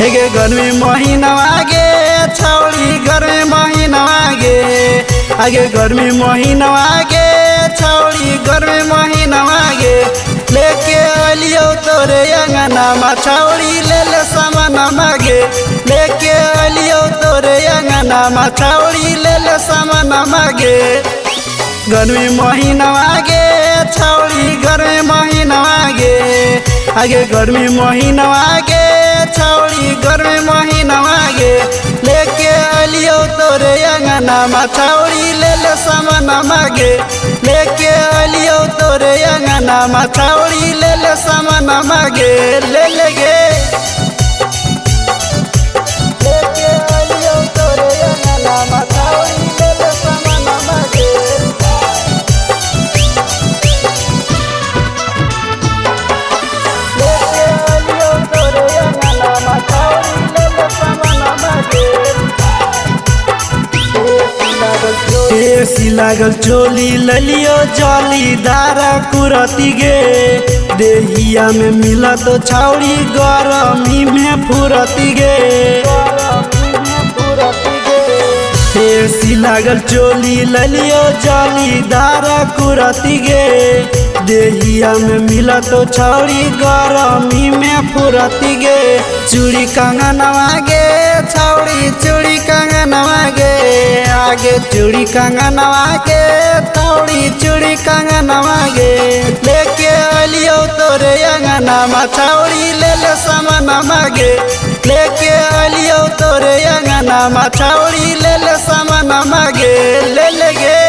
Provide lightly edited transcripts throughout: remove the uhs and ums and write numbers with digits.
हेगे गर्मी महीना आगे छौड़ी गर्मी महीना आगे गर्मी महीना आगे छौड़ी गर्मी महीना आगे लेके अलियो तोरे अंगना मा छौड़ी ले ले सामान मागे लेके अलियो तोरे अंगना मा छौड़ी ले ले सामान मागे गर्मी महीना आगे छौड़ी गर्मी महीना आगे गर्मी महीना आगे छौड़ी गर्मी महीना आगे लेके अलियो तोरे अंगना मा छौड़ी ले ले सामान मागे लेके अलियो तोरे अंगना मा छौड़ी ले ले सामान मागे ले लेगे लेके अलियो तोरे अंगना मा छौड़ी ले ले सामान मागे एसी लागल चोली ललियो जालीदार कुरती गे देहिया में मिला तो छौड़ी गरमी में फुरती गे एसी लागल चोली ललियो जालीदार कुरती गे देहिया में मिला तो छौड़ी गरमी में फुरती गे चूड़ी कंगनवा गे छौड़ी चूड़ी कंगनवा गे आगे चूड़ी कंगनवा गे छौड़ी चूड़ी कंगनवा गे लेके अलियो तोरे अंगना मा छौड़ी ले ले सामान मागे लेके अलियो तोरे अंगना मा छौड़ी ले ले सामान मागे ले लेगे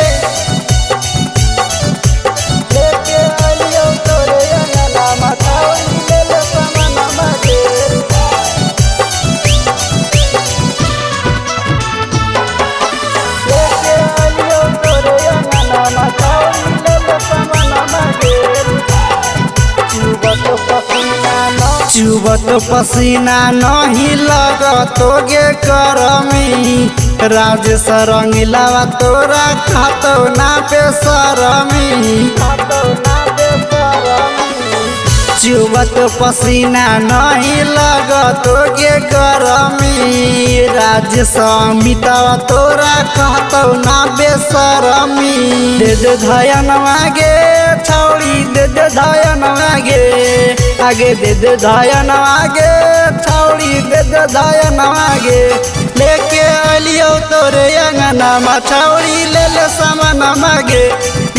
चुबत पसीना नहीं लगतो गे करमी राजेश रंगीलावा तोरा खातो ना बेसरमी चुबत पसीना नहीं लगतो गे करमी राजेश अमितावा तोरा खातो ना बेसरमी दे दे धयन मागे छौड़ी दे दे धयन मागे आगे दे दे धयन आगे छौड़ी दे दे धयन आगे लेके अलियो तोरे अंगना मा छौड़ी ले ले सामान मागे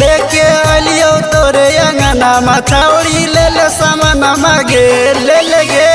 लेके अलियो तोरे अंगना मा छौड़ी ले ले सामान मागे ले लेगे।